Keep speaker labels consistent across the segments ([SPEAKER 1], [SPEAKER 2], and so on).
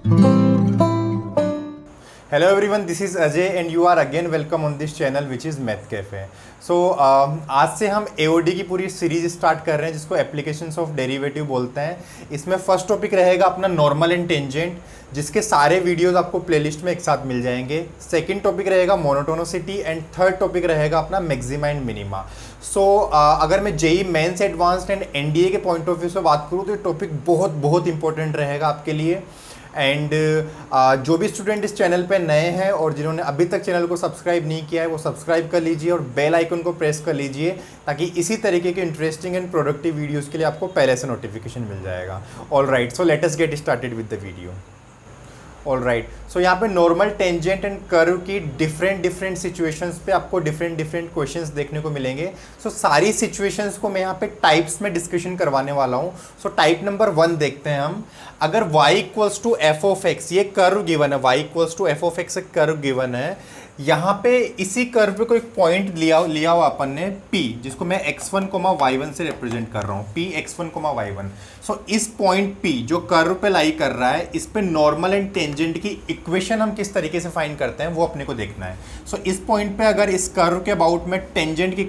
[SPEAKER 1] Hello everyone, this is Ajay and you are again welcome on this channel which is Math Cafe. So आज से हम AOD की पूरी series start कर रहे हैं जिसको एप्लीकेशंस ऑफ डेरिवेटिव बोलते हैं। इसमें फर्स्ट टॉपिक रहेगा अपना नॉर्मल एंड टेंजेंट, जिसके सारे वीडियोस आपको प्लेलिस्ट में एक साथ मिल जाएंगे। सेकंड टॉपिक रहेगा मोनोटोनिसिटी एंड थर्ड टॉपिक रहेगा अपना मैक्सिमा एंड मिनिमा। सो अगर मैं JEE mains advanced and NDA के पॉइंट ऑफ व्यू से बात करूँ तो ये टॉपिक बहुत बहुत इंपॉर्टेंट रहेगा आपके लिए। एंड जो भी स्टूडेंट इस चैनल पे नए हैं और जिन्होंने अभी तक चैनल को सब्सक्राइब नहीं किया है वो सब्सक्राइब कर लीजिए और बेल आइकन को प्रेस कर लीजिए ताकि इसी तरीके के इंटरेस्टिंग एंड प्रोडक्टिव वीडियोस के लिए आपको पहले से नोटिफिकेशन मिल जाएगा। All right, so let us get started with the video. All right, so यहाँ पे नॉर्मल टेंजेंट एंड कर्व की डिफरेंट सिचुएशंस पे आपको डिफरेंट क्वेश्चंस देखने को मिलेंगे। सो सारी सिचुएशंस को मैं यहाँ पे टाइप्स में डिस्कशन करवाने वाला हूँ। सो टाइप नंबर 1 देखते हैं हम। अगर y equals to f of x, ये कर्व गिवन है, y equals to f of x एक कर्व गिवन है। यहाँ पे इसी कर्व पे कोई पॉइंट लिया हुआ अपन ने P, जिसको मैं x1, y1 से रिप्रेजेंट कर रहा हूँ, P x1, y1। सो इस पॉइंट P जो कर्व पे लाई कर रहा है, इस पे नॉर्मल एंड टेंजेंट की इक्वेशन हम किस तरीके से फाइंड करते हैं वो अपने को देखना है। सो इस पॉइंट पे अगर इस कर्व के अबाउट में टेंजेंट की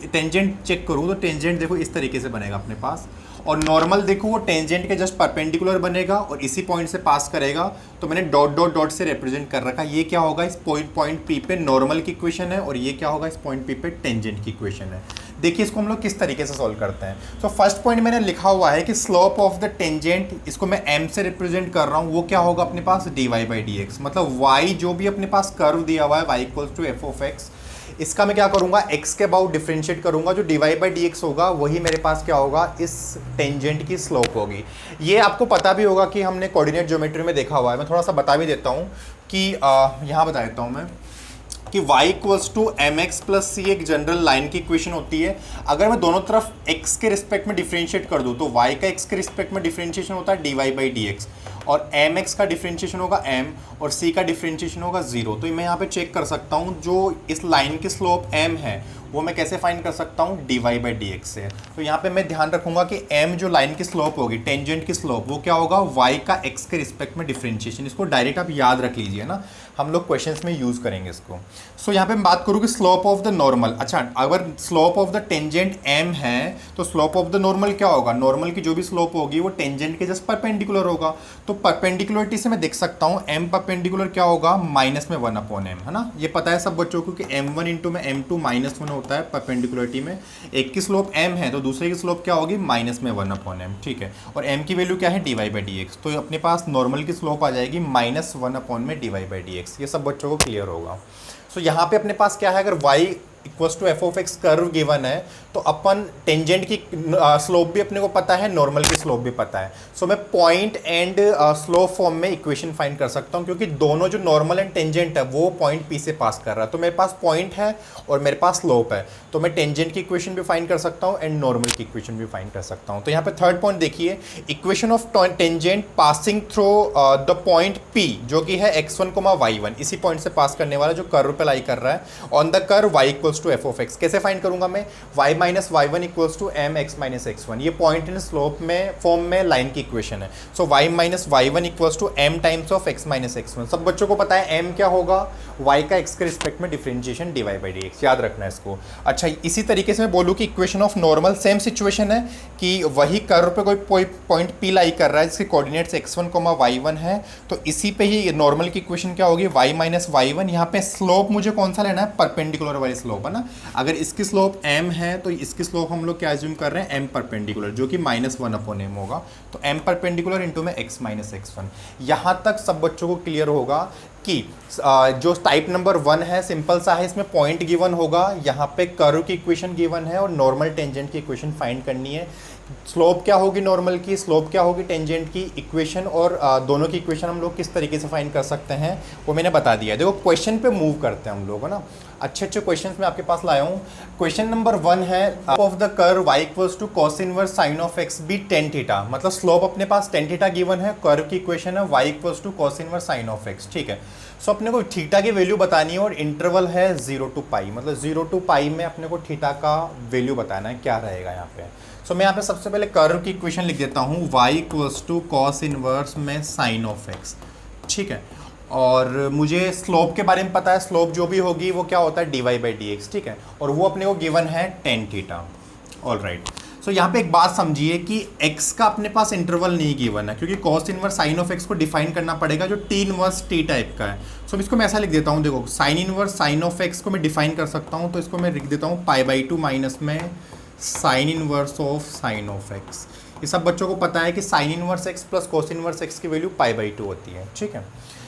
[SPEAKER 1] टेंजेंट चेक करूँ तो टेंजेंट देखो इस तरीके से बनेगा अपने पास, और नॉर्मल देखो वो टेंजेंट के जस्ट परपेंडिकुलर बनेगा और इसी पॉइंट से पास करेगा। तो मैंने डॉट डॉट डॉट से रिप्रेजेंट कर रखा। ये क्या होगा, इस पॉइंट P पे नॉर्मल की इक्वेशन है और ये क्या होगा, इस पॉइंट P पे टेंजेंट की इक्वेशन है। देखिए इसको हम लोग किस तरीके से सॉल्व करते हैं। तो फर्स्ट पॉइंट मैंने लिखा हुआ है कि स्लोप ऑफ द टेंजेंट, इसको मैं m से रिप्रेजेंट कर रहा हूँ, वो क्या होगा अपने पास dy बाई डी एक्स। मतलब y जो भी अपने पास कर्व दिया हुआ है y equals to f of x, इसका मैं क्या करूंगा, x के अबाउट डिफरेंशिएट करूंगा। जो dy बाई डी एक्स होगा वही मेरे पास क्या होगा, इस टेंजेंट की स्लोप होगी। ये आपको पता भी होगा कि हमने कोऑर्डिनेट ज्योमेट्री में देखा हुआ है। मैं थोड़ा सा बता भी देता हूँ कि यहाँ बता देता हूँ मैं कि y equals to m x plus c एक जनरल लाइन की इक्वेशन होती है। अगर मैं दोनों तरफ x के रिस्पेक्ट में डिफरेंशिएट कर दूँ तो y का x के रिस्पेक्ट में डिफरेंशिएशन होता है dy बाई डी एक्स, और एम एक्स का डिफरेंशिएशन होगा m और c का डिफरेंशिएशन होगा 0। तो मैं यहाँ पे चेक कर सकता हूँ जो इस लाइन की स्लोप m है वो मैं कैसे फाइंड कर सकता हूँ, dy बाई डी एक्स से। तो यहाँ पे मैं ध्यान रखूंगा कि m जो लाइन की स्लोप होगी, टेंजेंट की स्लोप, वो क्या होगा, y का x के रिस्पेक्ट में डिफरेंशिएशन। इसको डायरेक्ट आप याद रख लीजिए ना, हम लोग क्वेश्चंस में यूज़ करेंगे इसको। सो यहाँ पे मैं बात करूँ कि स्लोप ऑफ द नॉर्मल। अच्छा, अगर slope of the tangent m है तो स्लोप ऑफ द नॉर्मल क्या होगा, नॉर्मल की जो भी स्लोप होगी वो टेंजेंट के जस्ट परपेंडिकुलर होगा। तो परपेंडिकुलरिटी से मैं देख सकता हूँ m परपेंडिकुलर क्या होगा, -1/m, है ना। ये पता है सब बच्चों को कि m1 इंटू में m2 -1 होता है परपेंडिकुलरिटी में। एक की स्लोप m है तो दूसरे की स्लोप क्या होगी, -1/m, ठीक है। और m की वैल्यू क्या है, dy बाई डी एक्स। तो अपने पास नॉर्मल की स्लोप आ जाएगी -1/में dy बाई डी एक्स। ये सब बच्चों को क्लियर होगा। सो यहाँ पे अपने पास क्या है, अगर y equals to f of x curve given है तो अपन टेंजेंट की स्लोप भी अपने को पता है, नॉर्मल की स्लोप भी पता है। सो मैं पॉइंट एंड स्लोप फॉर्म में इक्वेशन फाइंड कर सकता हूँ, क्योंकि दोनों जो नॉर्मल एंड टेंजेंट है वो पॉइंट P से पास कर रहा है। तो मेरे पास पॉइंट है और मेरे पास स्लोप है, तो मैं टेंजेंट की इक्वेशन भी फाइंड कर सकता हूँ एंड नॉर्मल की इक्वेशन भी फाइंड कर सकता हूँ। तो यहाँ पे थर्ड पॉइंट देखिए, equation of tangent passing through the point P जो कि है x1, y1, इसी पॉइंट से पास करने वाला जो कर्व पे लाई कर रहा है on the curve y equals to f of x. कैसे फाइंड करूंगा मैं, y minus y1 equals to m x minus x1। ये पॉइंट एंड स्लोप में फॉर्म में लाइन की इक्वेशन है। So y minus y1 equals to m times of x minus x1। सब बच्चों को पता है m क्या होगा, y का x के रिस्पेक्ट में differentiation dy by d x, याद रखना है इसको। अच्छा, इसी तरीके से मैं बोलूँ कि equation of normal same situation है कि वही कर्व पे कोई पॉइंट P लाई कर रहा है जिसके कोऑर्डिनेट्स x1, y1 है, तो इसी पे ही नॉर्मल की इक्वेशन क्या होगी, y माइनस y1। यहाँ पे स्लोप मुझे कौन सा लेना है, परपेंडिकुलर वाली स्लोप, है ना। अगर इसकी स्लोप m है तो इसकी स्लोप हम लोग क्या एज्यूम कर रहे हैं, m परपेंडिकुलर, जो कि -1/m होगा। तो m परपेंडिकुलर इंटू में x माइनस x1। यहाँ तक सब बच्चों को क्लियर होगा कि जो टाइप नंबर 1 है सिंपल सा है, इसमें पॉइंट गिवन होगा, यहाँ पे कर्व की इक्वेशन गिवन है और नॉर्मल टेंजेंट की इक्वेशन फाइंड करनी है। स्लोप क्या होगी नॉर्मल की, स्लोप क्या होगी टेंजेंट की, इक्वेशन और दोनों की इक्वेशन हम लोग किस तरीके से फाइंड कर सकते हैं वो मैंने बता दिया। देखो क्वेश्चन पे मूव करते हैं हम लोग, है ना। अच्छे क्वेश्चंस मैं आपके पास लाया हूँ। क्वेश्चन नंबर 1 है, of the curve y equals to cos inverse sine of x be tan theta. मतलब स्लोप अपने पास tan थीटा गिवन है, कर्व की इक्वेशन है y equals to cos inverse sine of x, ठीक है। सो अपने को थीटा की वैल्यू बतानी है और इंटरवल है 0 to पाई, मतलब 0 to पाई में अपने को थीटा का वैल्यू बताना है क्या रहेगा यहाँ पे। सो मैं यहाँ पे सबसे पहले कर्व की इक्वेशन लिख देता हूँ, y equals to cos inverse में साइन ऑफ x। ठीक है। और मुझे स्लोप के बारे में पता है, स्लोप जो भी होगी वो क्या होता है, d y by d x, ठीक है। और वो अपने को गिवन है tan theta. All right. So यहाँ पे एक बात समझिए कि x का अपने पास इंटरवल नहीं गिवन है, क्योंकि cos inverse sine of x को डिफाइन करना पड़ेगा जो टी इनवर्स टी टाइप का है। सो इसको मैं ऐसा लिख देता हूँ, देखो sign inverse sine of x को मैं डिफाइन कर सकता हूँ, तो इसको मैं लिख देता हूँ पाई बाई टू माइनस में sine inverse of sine of x। ये सब बच्चों को पता है कि sine inverse x plus cos inverse x की वैल्यू पाई बाई टू होती है, ठीक है।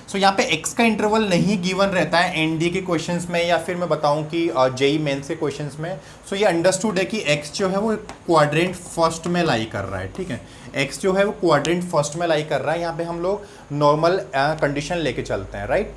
[SPEAKER 1] सो यहाँ पे x का इंटरवल नहीं गिवन रहता है एनडीए के क्वेश्चंस में, या फिर मैं बताऊँ कि जेई मेंस के क्वेश्चंस में। सो ये अंडरस्टूड है कि x जो है वो क्वाड्रेंट फर्स्ट में लाई कर रहा है, ठीक है। x जो है वो क्वाड्रेंट फर्स्ट में लाई कर रहा है। यहाँ पे हम लोग नॉर्मल कंडीशन लेके चलते हैं, राइट।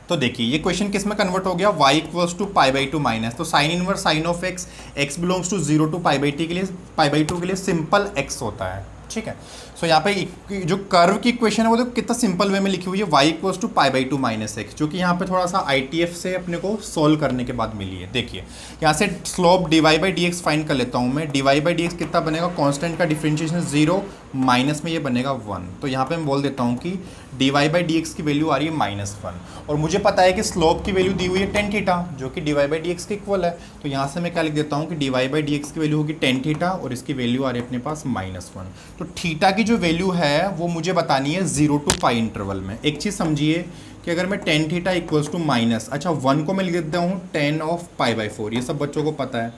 [SPEAKER 1] तो देखिए ये क्वेश्चन किस में कन्वर्ट हो गया, y equals to pi by two minus, तो sine inverse sine of x, x belongs to 0 to pi by t के लिए, पाई बाई टू के लिए सिंपल x होता है, ठीक है। सो यहाँ पे जो कर्व की इक्वेशन है वो देखो कितना सिंपल वे में लिखी हुई है, y equals to pi by two minus x, जो कि यहाँ पे थोड़ा सा ITF से अपने को सोल्व करने के बाद मिली है। देखिए यहाँ से slope d y by d x find कर लेता हूँ मैं। D y by d x कितना बनेगा, कांस्टेंट का डिफरेंशिएशन 0 माइनस में ये बनेगा 1, तो यहाँ पे मैं बोल देता हूँ कि d y by d x की वैल्यू आ रही है -1, और मुझे पता है कि स्लोप की वैल्यू दी हुई है टेन थीटा, जो कि d y by d x के इक्वल है। तो यहाँ से मैं क्या लिख देता हूँ कि d y by d x की वैल्यू होगी टेन थीटा, और इसकी वैल्यू आ रही है अपने पास -1। तो थीटा की जो वैल्यू है वो मुझे बतानी है 0 टू पाई इंटरवल में। एक चीज़ समझिए कि अगर मैं tan theta equals to minus, अच्छा 1 को मैं लिख देता हूँ 10 ऑफ पाई बाई 4, ये सब बच्चों को पता है।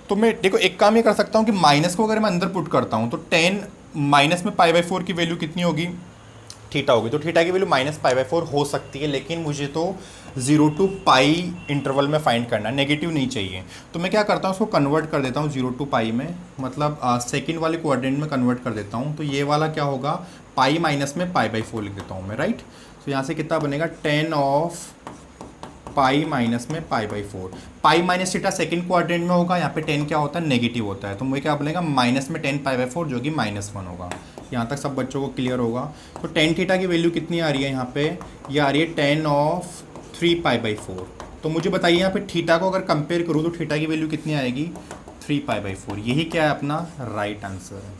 [SPEAKER 1] तो मैं देखो एक काम ये कर सकता हूँ कि माइनस को अगर मैं अंदर पुट करता हूँ तो 10 माइनस में पाई बाई 4 की वैल्यू कितनी होगी, थीटा होगी। तो थीटा की वैल्यू -पाई/4 हो सकती है, लेकिन मुझे तो 0 टू पाई इंटरवल में फाइंड करना है, नेगेटिव नहीं चाहिए। तो मैं क्या करता हूँ, उसको कन्वर्ट कर देता हूँ 0 टू पाई में, मतलब सेकंड वाले क्वाड्रेंट में कन्वर्ट कर देता हूँ। तो ये वाला क्या होगा, पाई माइनस में पाई/4 लिख देता हूँ मैं, राइट। तो यहाँ से कितना बनेगा 10 ऑफ पाई माइनस में pi by four. Pi minus theta second quadrant में होगा, यहाँ पे 10 क्या होता है, नेगेटिव होता है। तो मुझे क्या बनेगा माइनस में 10 पाई/4 जो कि -1 होगा। यहाँ तक सब बच्चों को क्लियर होगा। तो टेन थीटा की वैल्यू कितनी आ रही है यहाँ पे, ये आ रही है 10 ऑफ 3 पाई/4। तो मुझे बताइए यहाँ पे थीटा को अगर कंपेयर करूँ तो थीटा की वैल्यू कितनी आएगी, 3 पाई/4। यही क्या है अपना राइट आंसर है।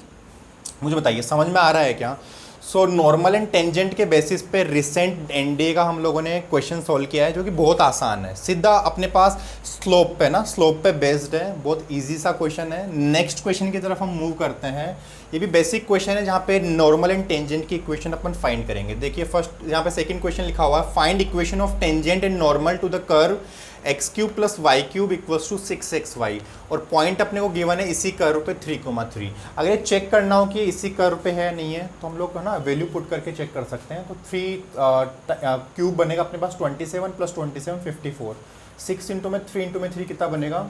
[SPEAKER 1] मुझे बताइए समझ में आ रहा है क्या। सो नॉर्मल एंड टेंजेंट के बेसिस पे रिसेंट एनडीए का हम लोगों ने क्वेश्चन सॉल्व किया है, जो कि बहुत आसान है, सीधा अपने पास स्लोप पे ना, स्लोप पे बेस्ड है, बहुत इजी सा क्वेश्चन है। नेक्स्ट क्वेश्चन की तरफ हम मूव करते हैं। ये भी बेसिक क्वेश्चन है जहाँ पे नॉर्मल एंड टेंजेंट की इक्वेशन अपन फाइंड करेंगे। देखिए फर्स्ट यहाँ पे सेकंड क्वेश्चन लिखा हुआ है, find equation of tangent and normal to the curve x³ plus y³ equals to 6xy, और पॉइंट अपने को गिवन है इसी कर्व पे 3,3। अगर ये चेक करना हो कि इसी कर्व पे है नहीं है, तो हम लोग है ना वैल्यू पुट करके चेक कर सकते हैं। तो 3 क्यूब बनेगा अपने पास 27 प्लस 27 54, 6 इंटू में 3 इंटू में 3 कितना बनेगा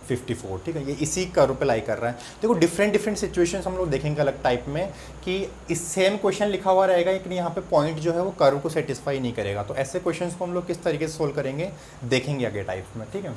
[SPEAKER 1] 54, ठीक है। ये इसी कर्व पे लाई कर रहा है। देखो डिफरेंट सिचुएशंस हम लोग देखेंगे अलग टाइप में, कि इस सेम क्वेश्चन लिखा हुआ रहेगा लेकिन यहाँ पे पॉइंट जो है वो कर्व को सेटिस्फाई नहीं करेगा। तो ऐसे क्वेश्चंस को हम लोग किस तरीके से सोल्व करेंगे देखेंगे आगे टाइप्स में, ठीक है।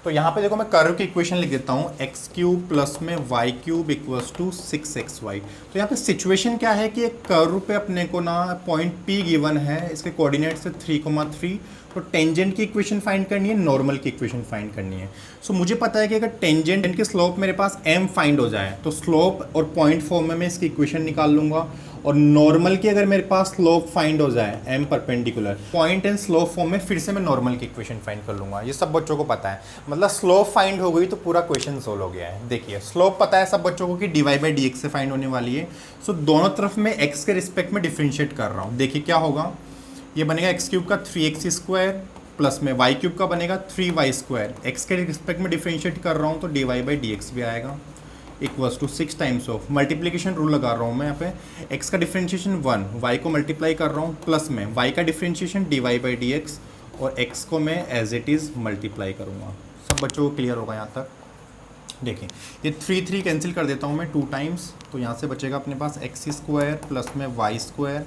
[SPEAKER 1] तो यहाँ पे देखो मैं कर्व की इक्वेशन लिख देता हूँ, x³ प्लस में y³ इक्वल्स टू 6xy। तो यहाँ पे सिचुएशन क्या है कि एक कर्व पे अपने को ना पॉइंट P गिवन है, इसके कोऑर्डिनेट से 3,3। तो टेंजेंट की इक्वेशन फाइंड करनी है, नॉर्मल की इक्वेशन फाइंड करनी है। सो मुझे पता है कि अगर टेंजेंट की स्लोप मेरे पास m फाइंड हो जाए तो स्लोप और पॉइंट फॉर्म में मैं इसकी इक्वेशन निकाल लूँगा, और नॉर्मल की अगर मेरे पास स्लोप फाइंड हो जाए m perpendicular, point and slope form में फिर से मैं नॉर्मल की इक्वेशन फाइंड कर लूँगा। ये सब बच्चों को पता है, मतलब स्लोप फाइंड हो गई तो पूरा क्वेश्चन सोल्व हो गया है। देखिए स्लोप पता है सब बच्चों को कि dy बाई डी एक्स से फाइंड होने वाली है। सो दोनों तरफ मैं x के रिस्पेक्ट में डिफ्रेंशिएट कर रहा हूँ। देखिए क्या होगा, ये बनेगा x³ का 3x² प्लस में y³ का बनेगा 3y²। x के रिस्पेक्ट में डिफ्रेंशिएट कर रहा हूँ तो dy बाई डी एक्स भी आएगा, equals to 6 times of, multiplication rule लगा रहा हूँ मैं यहाँ पे, x का डिफ्रेंशिएशन 1, y को मल्टीप्लाई कर रहा हूँ, प्लस में y का differentiation dy by d x, और x को मैं एज इट इज़ मल्टीप्लाई करूँगा। सब बच्चों को क्लियर होगा यहाँ तक। देखिए ये 3 कैंसिल कर देता हूँ मैं 2 टाइम्स, तो यहाँ से बचेगा अपने पास x² प्लस में y²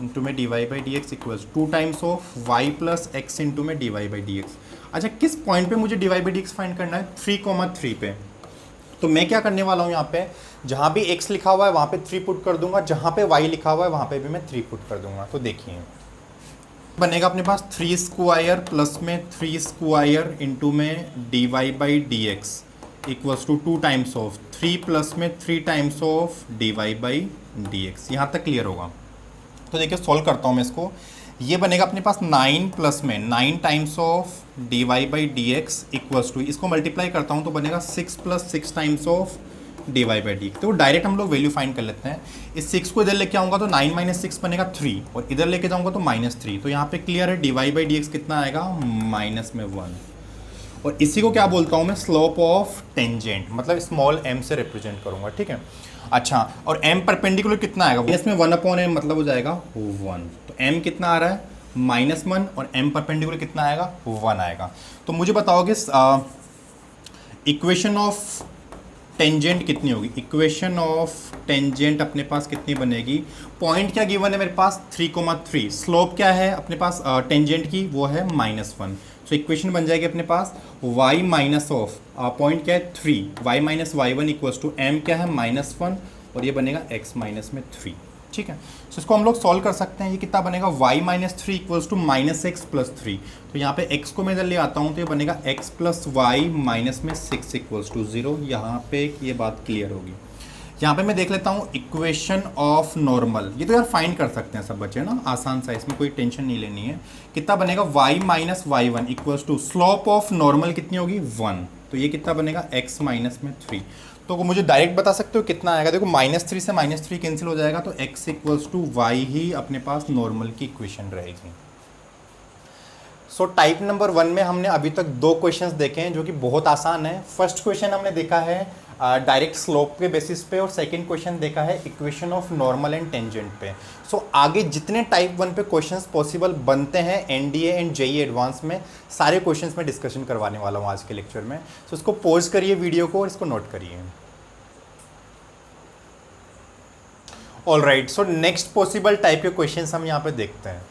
[SPEAKER 1] इंटू में dy by d x equals 2 times of y plus x into में dy बाई डी एक्स। अच्छा किस पॉइंट पे मुझे dy by d x find करना है, 3,3 पे। तो मैं क्या करने वाला हूँ यहाँ पे, जहाँ भी x लिखा हुआ है वहाँ पे 3 पुट कर दूंगा, जहाँ पे y लिखा हुआ है वहाँ पे भी मैं 3 पुट कर दूंगा। तो देखिए बनेगा अपने पास 3² प्लस में 3² इंटू में dy by d x equals to 2 times of 3 plus में 3 times of dy by d x. यहाँ तक क्लियर होगा। तो देखिए सॉल्व करता हूँ मैं इसको। ये बनेगा अपने पास 9 प्लस में 9 times of d y by d x equals to, इसको मल्टीप्लाई करता हूँ तो बनेगा 6 plus 6 times of d y by d. तो डायरेक्ट हम लोग वैल्यू फाइंड कर लेते हैं। इस 6 को इधर लेके आऊँगा तो 9 माइनस 6 बनेगा 3, और इधर लेके जाऊँगा तो -3। तो यहाँ पे क्लियर है d y by d x कितना आएगा, माइनस में 1। और इसी को क्या बोलता हूँ मैं, स्लोप ऑफ टेंजेंट, मतलब स्मॉल m से रिप्रेजेंट करूँगा, ठीक है। अच्छा, और m परपेंडिकुलर कितना आएगा, इसमें 1/m मतलब हो जाएगा 1। तो m कितना आ रहा है, -1, और m परपेंडिकुलर कितना आएगा, 1 आएगा। तो मुझे बताओगे इक्वेशन ऑफ टेंजेंट कितनी होगी। इक्वेशन ऑफ टेंजेंट अपने पास कितनी बनेगी, पॉइंट क्या गिवन है मेरे पास 3,3, स्लोप क्या है अपने पास टेंजेंट की, वो है -1। सो इक्वेशन बन जाएगी अपने पास y माइनस ऑफ पॉइंट क्या है 3, y minus y1 equals to m क्या है -1, और ये बनेगा x माइनस में 3, ठीक है। सो इसको हम लोग सॉल्व कर सकते हैं। ये कितना बनेगा, y minus 3 equals to -x plus 3। तो यहाँ पे x को मैं इधर ले आता हूँ तो ये बनेगा x प्लस वाई माइनस में 6 इक्वल्स टू 0। यहाँ पे ये बात क्लियर होगी। यहाँ पे मैं देख लेता हूँ इक्वेशन ऑफ नॉर्मल, ये तो यार फाइंड कर सकते हैं सब बच्चे ना, आसान सा, इसमें कोई टेंशन नहीं लेनी है। कितना बनेगा, y minus y1 equals to slope of normal कितनी होगी 1। तो ये कितना बनेगा, x माइनस में 3। तो मुझे डायरेक्ट बता सकते हो कितना आएगा, देखो -3 से -3 कैंसिल हो जाएगा, तो x इक्वल्स टू वाई ही अपने पास नॉर्मल की इक्वेशन रहेगी। सो टाइप नंबर 1 में हमने अभी तक 2 क्वेश्चंस देखे हैं जो कि बहुत आसान है। फर्स्ट क्वेश्चन हमने देखा है डायरेक्ट स्लोप के बेसिस पे, और सेकंड क्वेश्चन देखा है equation of normal and tangent पे। सो आगे जितने टाइप 1 पे क्वेश्चंस पॉसिबल बनते हैं एनडीए एंड जेईई एडवांस में, सारे क्वेश्चंस में डिस्कशन करवाने वाला हूँ आज के लेक्चर में। सो इसको पॉज करिए वीडियो को और इसको नोट करिए। Alright, so next possible type के क्वेश्चंस हम यहाँ पे देखते हैं।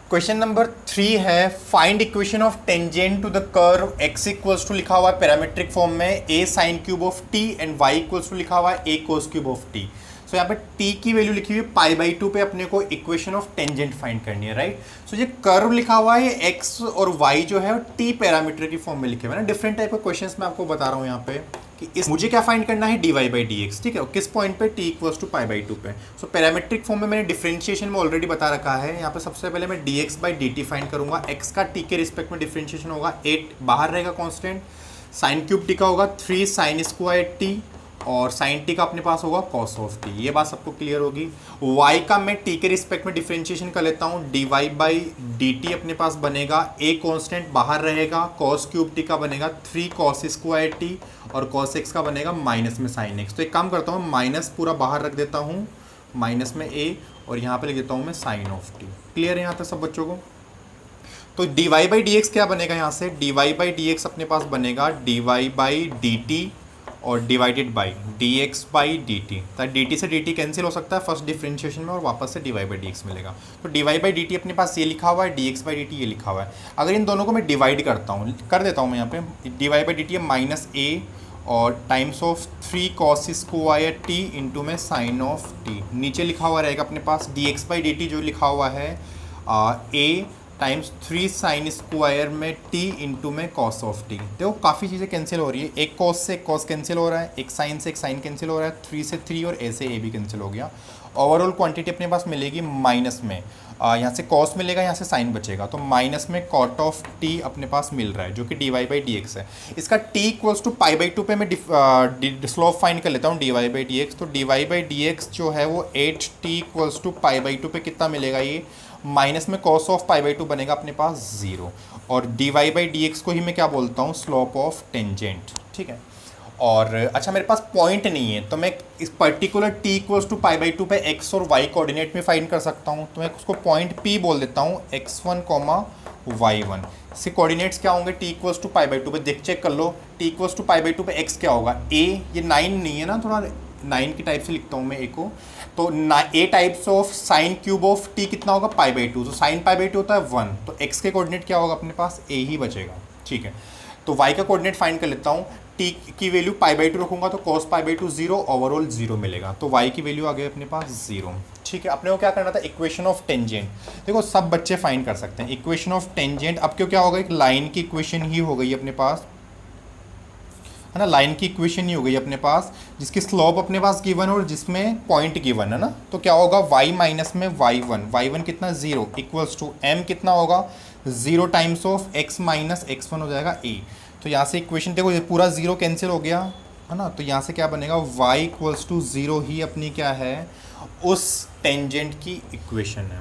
[SPEAKER 1] क्वेश्चन नंबर 3 है, find equation of tangent to the curve x equals to लिखा हुआ है पैरामेट्रिक फॉर्म में a sine cube of t and y equals to लिखा हुआ है a cos cube of t। So यहाँ पे t की वैल्यू लिखी हुई है π/2 पे, अपने को इक्वेशन ऑफ टेंजेंट फाइंड करनी है, राइट। सो ये कर्व लिखा हुआ है, x और y जो है t पैरामीटर की फॉर्म में लिखे हुए हैं ना। डिफरेंट टाइप के क्वेश्चंस मैं आपको बता रहा हूँ यहाँ पे कि इस मुझे क्या फाइंड करना है, d y by d x, ठीक है। और किस पॉइंट पे, t इक्वल्स टू π/2 पे। सो पैरामेट्रिक फॉर्म में मैंने डिफरेंशिएशन में ऑलरेडी बता रखा है। यहाँ पे सबसे पहले मैं dx बाई dt फाइंड करूंगा। x का t के रिस्पेक्ट में डिफरेंशिएशन होगा, 8 बाहर रहेगा कांस्टेंट, साइन क्यूब t का होगा 3 साइन स्क्वायर t, और साइन टी का अपने पास होगा कॉस ऑफ टी। ये बात सबको क्लियर होगी। y का मैं t के रिस्पेक्ट में डिफरेंशिएशन कर लेता हूँ, d y by d t अपने पास बनेगा, a कांस्टेंट बाहर रहेगा, कॉस क्यूब टी का बनेगा 3 कॉस स्क्वायर टी, और कॉस एक्स का बनेगा माइनस में साइन एक्स। तो एक काम करता हूँ, माइनस पूरा बाहर रख देता हूँ, माइनस में a, और यहाँ पे लिख देता हूँ मैं साइन ऑफ टी। क्लियर है यहाँ तक सब बच्चों को। तो d y by d x क्या बनेगा, यहाँ से d y by d x अपने पास बनेगा d y by d t और divided by d x by d t. तो डी टी से डी टी कैंसिल हो सकता है फर्स्ट डिफरेंशिएशन में, और वापस से d y by d x मिलेगा। तो d y by d t अपने पास ये लिखा हुआ है, d x by d T ये लिखा हुआ है। अगर इन दोनों को मैं डिवाइड करता हूँ, कर देता हूँ मैं यहाँ पे, d y by d t है माइनस ए और times of 3 cos square t into में साइन ऑफ टी। नीचे लिखा हुआ रहेगा अपने पास d x by d t जो लिखा हुआ है ए टाइम्स 3 साइन स्क्वायर में t इंटू में कॉस ऑफ टी। देखो काफ़ी चीज़ें कैंसिल हो रही है, एक कॉस से एक कॉस कैंसिल हो रहा है, एक साइन से एक साइन कैंसिल हो रहा है, 3 से 3 और a से a भी कैंसिल हो गया। ओवरऑल क्वांटिटी अपने पास मिलेगी माइनस में, यहाँ से कॉस मिलेगा, यहाँ से साइन बचेगा, तो माइनस में कॉट ऑफ t अपने पास मिल रहा है जो कि d y by d x है। इसका t इक्वल्स टू π/2 पे मैं स्लोप फाइंड कर लेता हूँ d y by d x. तो d y by d x जो है वो 8t इक्वल्स टू π/2 पे कितना मिलेगा, ये माइनस में कॉस ऑफ π/2 बनेगा अपने पास 0, और d y by d x को ही मैं क्या बोलता हूँ, स्लोप ऑफ टेंजेंट, ठीक है। और अच्छा मेरे पास पॉइंट नहीं है तो मैं इस पर्टिकुलर t इक्वल्स टू π/2 पे x और y कोऑर्डिनेट में फाइंड कर सकता हूँ। तो मैं उसको पॉइंट p बोल देता हूँ, x1, y1। इसके कोऑर्डिनेट्स क्या होंगे, t इक्वल्स टू π/2 पे, देख चेक कर लो, t इक्वल्स टू π/2 पे x क्या होगा, a, ये 9 नहीं है ना, थोड़ा 9 की टाइप से लिखता हूँ मैं a को। तो a types of sine cube of t कितना होगा, π/2। तो साइन π/2 होता है 1, तो x के कोऑर्डिनेट क्या होगा अपने पास, a ही बचेगा, ठीक है। तो y का कोऑर्डिनेट फाइंड कर लेता हूँ, t की वैल्यू π/2 रखूंगा तो cos π/2 0, ओवरऑल 0 मिलेगा, तो y की वैल्यू आ गई अपने पास 0, ठीक है। अपने को क्या करना था, इक्वेशन ऑफ टेंजेंट। देखो सब बच्चे फाइंड कर सकते हैं इक्वेशन ऑफ टेंजेंट। अब क्यों क्या होगा, एक लाइन की इक्वेशन ही हो गई अपने पास, है ना, लाइन की इक्वेशन ही हो गई अपने पास, जिसकी स्लोप अपने पास गिवन और जिसमें पॉइंट गिवन है ना। तो क्या होगा, y माइनस में y1 कितना 0 इक्वल्स टू m कितना होगा 0 times of x minus x1 हो जाएगा a। तो यहाँ से इक्वेशन देखो ये पूरा 0 कैंसिल हो गया है ना, तो यहाँ से क्या बनेगा y इक्वल्स टू 0 ही अपनी क्या है उस टेंजेंट की इक्वेशन है।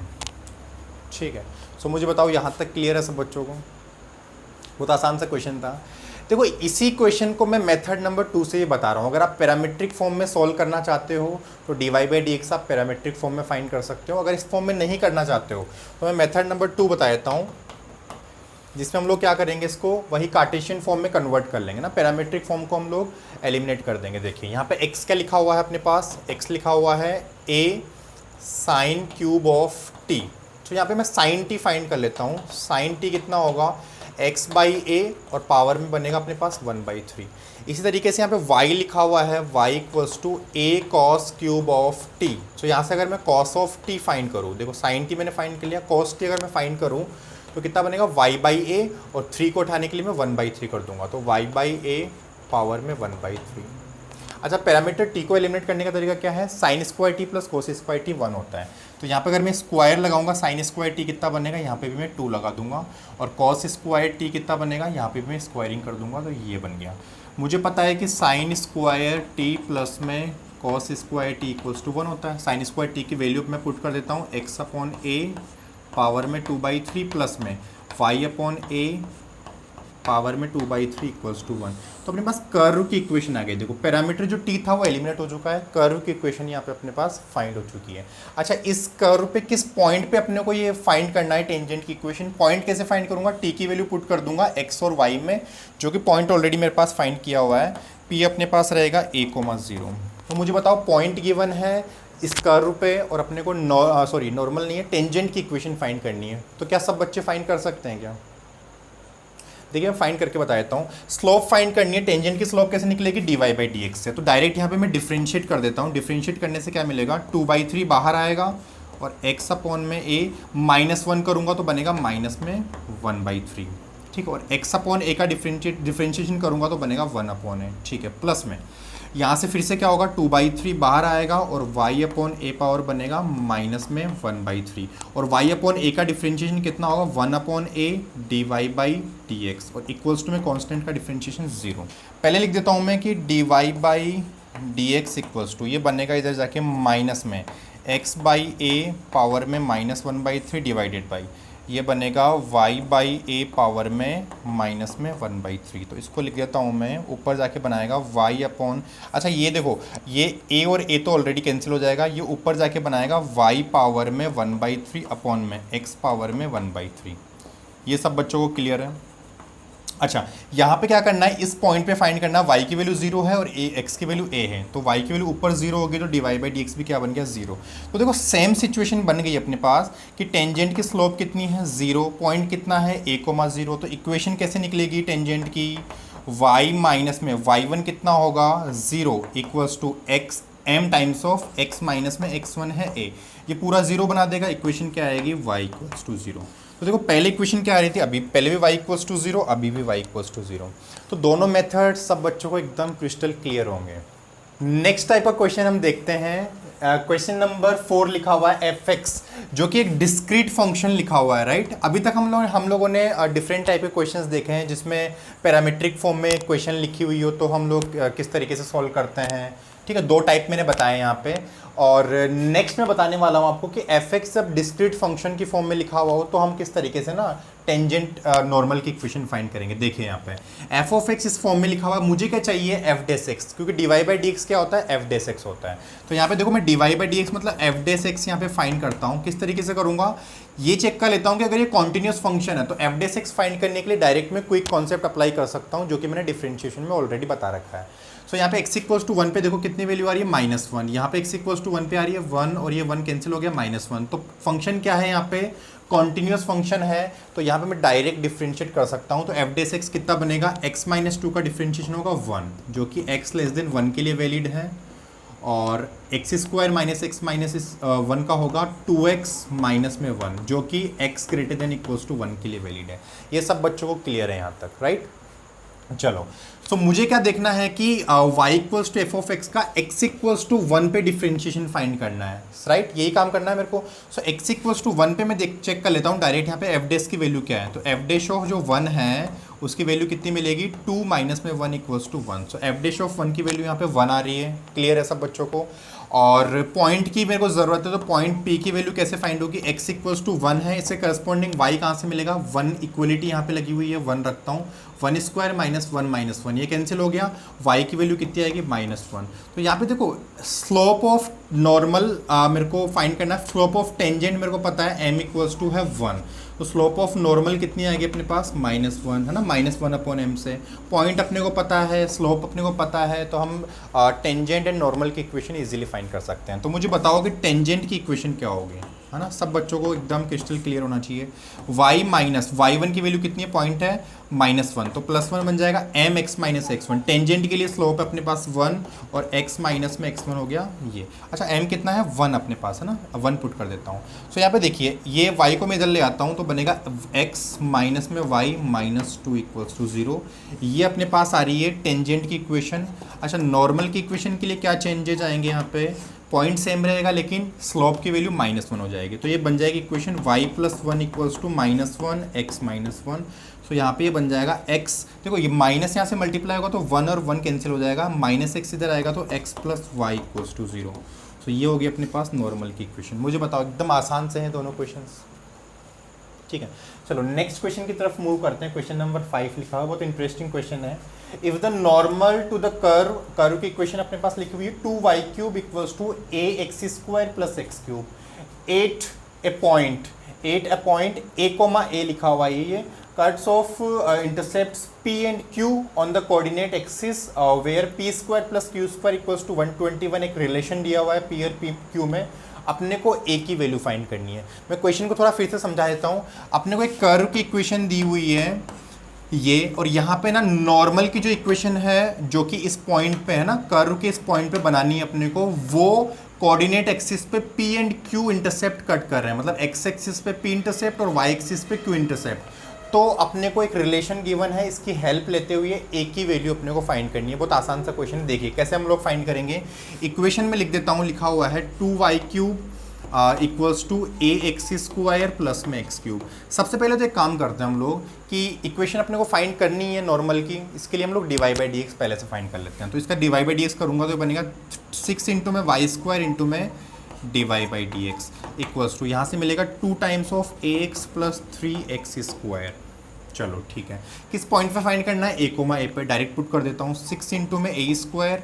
[SPEAKER 1] ठीक है, सो मुझे बताओ यहाँ तक क्लियर है सब बच्चों को? बहुत आसान सा क्वेश्चन था। देखो इसी क्वेश्चन को मैं मेथड नंबर 2 से ये बता रहा हूँ। अगर आप पैरामीट्रिक फॉर्म में सॉल्व करना चाहते हो तो dy बाई डी एक्स आप पैरामीट्रिक फॉर्म में फाइंड कर सकते हो। अगर इस फॉर्म में नहीं करना चाहते हो तो मैं मेथड नंबर 2 बता देता हूँ, जिसमें हम लोग क्या करेंगे, इसको वही कार्टेशियन फॉर्म में कन्वर्ट कर लेंगे ना। पैरामीट्रिक फॉर्म को हम लोग एलिमिनेट कर देंगे। देखिए यहाँ पे x क्या लिखा हुआ है अपने पास, x लिखा हुआ है a sine cube of t। तो यहाँ पे मैं साइन t फाइंड कर लेता हूँ। साइन t कितना होगा x बाई ए और पावर में बनेगा अपने पास 1/3। इसी तरीके से यहाँ पे y लिखा हुआ है, y equals to a cos cube of t। तो यहाँ से अगर मैं कॉस ऑफ t फाइंड करूँ, देखो साइन t मैंने फाइंड कर लिया, कॉस t अगर मैं फाइंड करूँ तो कितना बनेगा y बाई ए, और 3 को उठाने के लिए मैं 1/3 कर दूंगा, तो y बाई ए पावर में 1/3। अच्छा, पैरामीटर t को एलिमिनेट करने का तरीका क्या है, sine square t plus cos square T 1 होता है। तो यहाँ पे अगर मैं स्क्वायर लगाऊंगा साइन स्क्वायर टी कितना बनेगा, यहाँ पे भी मैं 2 लगा दूंगा, और कॉस स्क्वायर टी कितना बनेगा, यहाँ पे भी मैं स्क्वायरिंग कर दूंगा, तो ये बन गया। मुझे पता है कि साइन स्क्वायर टी प्लस में cos square t equals to 1 होता है। साइन स्क्वायर टी की वैल्यू मैं पुट कर देता हूँ x अपॉन ए पावर में 2/3 प्लस में y अपॉन ए पावर में 2/3 इक्वल्स टू 1। तो अपने पास कर्व की इक्वेशन आ गई। देखो पैरामीटर जो t था वो एलिमिनेट हो चुका है, कर्व की इक्वेशन यहाँ पे अपने पास फाइंड हो चुकी है। अच्छा, इस कर्व पे किस पॉइंट पे अपने को ये फाइंड करना है टेंजेंट की इक्वेशन। पॉइंट कैसे फाइंड करूंगा, t की वैल्यू पुट कर दूंगा x और y में, जो कि पॉइंट ऑलरेडी मेरे पास फाइंड किया हुआ है। p अपने पास रहेगा a,0। तो मुझे बताओ पॉइंट गिवन है इस कर्व पे, और अपने को नॉर्मल नहीं है, टेंजेंट की इक्वेशन फाइंड करनी है। तो क्या सब बच्चे फाइंड कर सकते हैं क्या? देखिए मैं फाइंड करके बता देता हूँ। स्लोप फाइंड करनी है, टेंजेंट की स्लोप कैसे निकलेगी, dy बाई डी एक्स से। तो डायरेक्ट यहाँ पे मैं डिफरेंशिएट कर देता हूँ। डिफरेंशिएट करने से क्या मिलेगा, 2/3 बाहर आएगा, और x अपॉन में a -1 करूँगा तो बनेगा माइनस में 1/3। ठीक है, और x अपॉन a का डिफरेंशिएशन करूँगा तो बनेगा 1 अपॉन a। ठीक है, प्लस में यहाँ से फिर से क्या होगा, 2/3 बाहर आएगा, और y अपॉन ए पावर बनेगा माइनस में 1/3, और y अपॉन ए का डिफरेंशिएशन कितना होगा, 1 upon a d y by d x, और इक्वल्स टू में कांस्टेंट का डिफरेंशिएशन 0। पहले लिख देता हूँ मैं कि d y by d x equals to, ये बनेगा इधर जाके माइनस में x बाई ए पावर में -1/3 डिवाइडेड बाई, ये बनेगा y बाई ए पावर में माइनस में 1/3। तो इसको लिख देता हूँ मैं, ऊपर जाके बनाएगा y अपॉन, अच्छा ये देखो ये a और a तो ऑलरेडी कैंसिल हो जाएगा, ये ऊपर जाके बनाएगा y पावर में 1/3 अपॉन में x पावर में 1/3। ये सब बच्चों को क्लियर है? अच्छा, यहाँ पे क्या करना है, इस पॉइंट पे फाइंड करना, y की वैल्यू 0 है और x की वैल्यू a है, तो y की वैल्यू ऊपर 0 होगी तो dy बाई डी एक्स भी क्या बन गया 0। तो देखो सेम सिचुएशन बन गई अपने पास कि टेंजेंट की स्लोप कितनी है 0, पॉइंट कितना है a,0। तो इक्वेशन कैसे निकलेगी टेंजेंट की, y माइनस में y1 कितना होगा 0 equals to x m times of x minus में x1 है a, ये पूरा 0 बना देगा। इक्वेशन क्या आएगी, y इक्वल्स टू 0। तो देखो पहले इक्वेशन क्या आ रही थी, अभी पहले भी y इक्वल्स टू 0, अभी भी y इक्वल्स टू 0। तो दोनों मेथड सब बच्चों को एकदम क्रिस्टल क्लियर होंगे। नेक्स्ट टाइप का क्वेश्चन हम देखते हैं। क्वेश्चन नंबर 4 लिखा हुआ है fx, जो कि एक डिस्क्रीट फंक्शन लिखा हुआ है, राइट। अभी तक हम लोगों ने डिफरेंट टाइप के क्वेश्चंस देखे हैं, जिसमें पैरामीट्रिक फॉर्म में क्वेश्चन लिखी हुई हो तो हम लोग किस तरीके से सॉल्व करते हैं। ठीक है, 2 टाइप मैंने बताए यहाँ पे, और नेक्स्ट में बताने वाला हूँ आपको कि fx जब डिस्क्रीट फंक्शन की फॉर्म में लिखा हुआ हो तो हम किस तरीके से ना टेंजेंट नॉर्मल की इक्वेशन फाइंड करेंगे। देखिए यहाँ पे f ऑफ x इस फॉर्म में लिखा हुआ है, मुझे क्या चाहिए f डैश x, क्योंकि dy बाई डी एक्स क्या होता है, f डैश x होता है। तो यहाँ पे देखो मैं dy बाई डी एक्स मतलब f डैश x यहाँ पे फाइंड करता हूँ। किस तरीके से करूँगा, ये चेक कर लेता हूँ कि अगर ये कॉन्टिन्यूस फंक्शन है तो f डैश x फाइंड करने के लिए डायरेक्ट में क्विक कॉन्सेप्ट अप्लाई कर सकता हूँ, जो कि मैंने डिफरेंशिएशन में ऑलरेडी बता रखा है। सो यहाँ पे x इक्वल्स टू 1 पे देखो कितनी वैल्यू आ रही है, -1। यहाँ पे x इक्वल्स टू 1 पे आ रही है 1, और ये 1 कैंसिल हो गया -1। तो फंक्शन क्या है यहाँ पे, कॉन्टिन्यूस फंक्शन है, तो यहाँ पे मैं डायरेक्ट डिफरेंशिएट कर सकता हूँ। तो f डैश x कितना बनेगा, x माइनस 2 का डिफरेंशिएशन होगा 1, जो कि x लेस देन 1 के लिए वैलिड है, और x square minus x minus 1 का होगा 2x माइनस में 1, जो कि x greater than equals to 1 के लिए वैलिड है। ये सब बच्चों को क्लियर है यहाँ तक, राइट। चलो, सो मुझे क्या देखना है कि y equals to f of x का x इक्वल्स टू 1 पे डिफरेंशिएशन फाइंड करना है, राइट? यही काम करना है मेरे को। सो x इक्वल्स टू 1 पे मैं देख चेक कर लेता हूँ डायरेक्ट यहाँ पे एफ डैश की वैल्यू क्या है। तो एफ डैश ऑफ जो 1 है उसकी वैल्यू कितनी मिलेगी, 2 माइनस में 1 equals to 1। So f dash of 1 की वैल्यू यहाँ पे 1 आ रही है। क्लियर है सब बच्चों को? और पॉइंट की मेरे को ज़रूरत है, तो पॉइंट P की वैल्यू कैसे फाइंड होगी, x इक्वल्स टू 1 है, इससे करस्पॉन्डिंग y कहाँ से मिलेगा, 1 इक्वलिटी यहाँ पे लगी हुई है, 1 रखता हूँ, 1 स्क्वायर माइनस 1 माइनस 1 ये कैंसिल हो गया, y की वैल्यू कितनी आएगी, -1। तो यहाँ पे देखो स्लोप ऑफ नॉर्मल मेरे को फाइंड करना है, स्लोप ऑफ टेंजेंट मेरे को पता है m इक्वल्स टू है 1, तो स्लोप ऑफ नॉर्मल कितनी आएगी अपने पास, -1 है ना, -1/m से। पॉइंट अपने को पता है, स्लोप अपने को पता है, तो हम टेंजेंट एंड नॉर्मल की इक्वेशन इजीली फाइंड कर सकते हैं। तो मुझे बताओ कि टेंजेंट की इक्वेशन क्या होगी, है ना? सब बच्चों को एकदम क्रिस्टल क्लियर होना चाहिए। y माइनस y1 की वैल्यू कितनी है, पॉइंट है -1, तो +1 बन जाएगा m x minus x1। Tangent के लिए स्लोप है अपने पास 1 और x माइनस में x1 हो गया ये। अच्छा m कितना है, 1 अपने पास है ना, 1 पुट कर देता हूँ। सो यहाँ पे देखिए ये y को मैं इधर ले आता हूँ तो बनेगा x माइनस में y -2 इक्वल्स टू 0। ये अपने पास आ रही है टेंजेंट की इक्वेशन। अच्छा, नॉर्मल की इक्वेशन के लिए क्या चेंजेज आएंगे यहाँ पे, पॉइंट सेम रहेगा लेकिन स्लोप की वैल्यू -1 हो जाएगी। तो ये बन जाएगी equation y+1 equals to -1 x -1। So यहाँ पे ये बन जाएगा x, देखो ये माइनस यहाँ से मल्टीप्लाई होगा तो 1 और 1 कैंसिल हो जाएगा, -x इधर आएगा तो x + y इक्वल्स टू 0। तो ये होगी अपने पास नॉर्मल की इक्वेशन। मुझे बताओ, एकदम आसान से हैं दोनों क्वेश्चंस, ठीक है? चलो नेक्स्ट क्वेश्चन की तरफ मूव करते हैं। क्वेश्चन नंबर 5 लिखा हुआ, बहुत इंटरेस्टिंग क्वेश्चन है। If the normal to the curve की इक्वेशन अपने पास लिखी हुई है 2y³ equals to ax² + x³। 8 a point a, लिखा हुआ है ये। Cuts off intercepts p and q on the coordinate axis where p² + q² equals to 121। एक रिलेशन दिया हुआ है p और q में, अपने को a की वैल्यू फाइंड करनी है। मैं क्वेश्चन को थोड़ा फिर से समझा देता हूँ। अपने को एक कर्व की इक्वेशन दी हुई है ये, और यहाँ पे ना नॉर्मल की जो इक्वेशन है जो कि इस पॉइंट पे है ना, कर्व के इस पॉइंट पे बनानी है अपने को, वो कोऑर्डिनेट एक्सिस पे p and q intercept cut कर रहे हैं, मतलब x एक्सिस पे p इंटरसेप्ट और y एक्सिस पे q इंटरसेप्ट। तो अपने को एक रिलेशन गिवन है, इसकी हेल्प लेते हुए a की वैल्यू अपने को फाइंड करनी है। बहुत आसान सा क्वेश्चन है, देखिए कैसे हम लोग फाइंड करेंगे। इक्वेशन में लिख देता हूँ, लिखा हुआ है 2y³ equals to ax² plus में x³। सबसे पहले तो एक काम करते हैं हम लोग कि इक्वेशन अपने को फाइंड करनी है नॉर्मल की, इसके लिए हम लोग dy/dx पहले से फाइंड कर लेते हैं। तो इसका dy/dx करूँगा तो बनेगा 6 इंटू में y² इंटू में dy/dx इक्वल्स टू, यहाँ से मिलेगा 2 टाइम्स ऑफ ax + 3x²। चलो ठीक है, किस पॉइंट पे फाइंड करना है, a, पे डायरेक्ट पुट कर देता हूँ। 6 इंटू में a²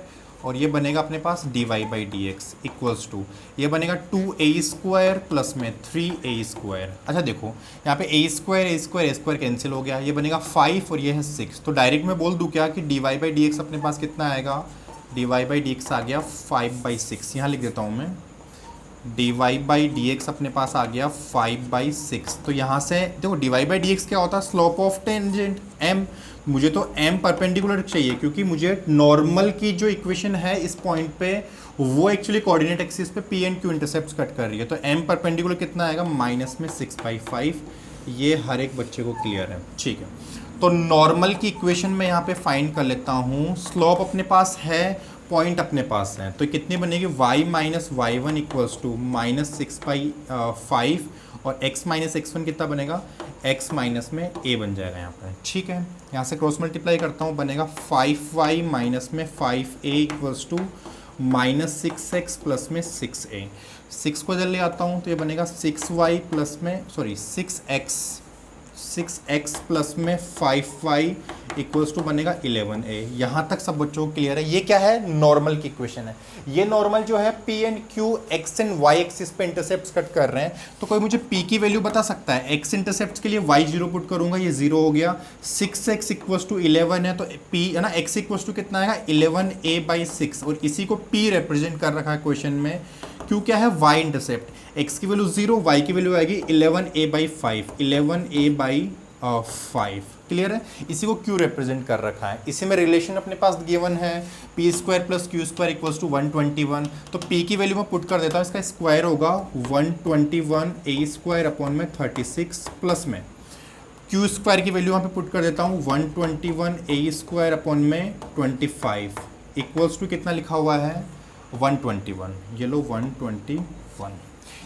[SPEAKER 1] और ये बनेगा अपने पास dy/dx इक्वल्स टू, ये बनेगा 2a² प्लस में 3a²। अच्छा देखो यहाँ पे a² कैंसिल हो गया, ये बनेगा 5 और ये है 6। तो डायरेक्ट मैं बोल दूँ क्या कि dy/dx अपने पास कितना आएगा, dy/dx आ गया 5/6। यहाँ लिख देता हूँ मैं, dy/dx अपने पास आ गया 5/6। तो यहाँ से देखो dy/dx क्या होता है, स्लोप ऑफ टेंजेंट m। मुझे तो m परपेंडिकुलर चाहिए क्योंकि मुझे नॉर्मल की जो इक्वेशन है इस पॉइंट पे वो एक्चुअली कोऑर्डिनेट एक्सिस पे p and q intercept cut कर रही है। तो m परपेंडिकुलर कितना आएगा, -6/5। ये हर एक बच्चे को क्लियर है, ठीक है? तो नॉर्मल की इक्वेशन में यहाँ पे फाइंड कर लेता हूँ। स्लोप अपने पास है, पॉइंट अपने पास है, तो कितनी बनेगी, y minus y1 equals to -6/5 और x माइनस x1 कितना बनेगा, x माइनस में a बन जाएगा यहाँ पर, ठीक है? यहाँ से क्रॉस मल्टीप्लाई करता हूँ, बनेगा 5y माइनस में 5a equals to -6x plus में 6a। 6 को जल्दी आता हूँ तो ये बनेगा 6y प्लस में 6x प्लस में 5y इक्वल्स टू बनेगा 11a। यहाँ तक सब बच्चों को क्लियर है? ये क्या है, नॉर्मल की इक्वेशन है। ये नॉर्मल जो है p and q x and y axis पे इंटरसेप्ट कट कर रहे हैं। तो कोई मुझे p की वैल्यू बता सकता है, x इंटरसेप्ट के लिए y 0 पुट करूंगा, ये 0 हो गया। 6x इक्वल्स टू 11 है तो p है ना, x इक्वल्स टू कितना आएगा, 11a/6। और इसी को p रिप्रेजेंट कर रखा है क्वेश्चन में, q क्या है, y इंटरसेप्ट। x की वैल्यू 0, y की वैल्यू आएगी 11a/5, 11a/5। क्लियर है? इसी को q रिप्रेजेंट कर रखा है। इसी में रिलेशन अपने पास गिवन है p² + q² इक्वल्स टू 121। तो p की वैल्यू मैं पुट कर देता हूँ, इसका स्क्वायर होगा 121a² अपॉन में 36 प्लस में क्यू स्क्वायर की वैल्यू यहाँ पे पुट कर देता हूँ 121 ए स्क्वायर अपॉन में 25 इक्वल्स टू कितना लिखा हुआ है 121, ये लो 121।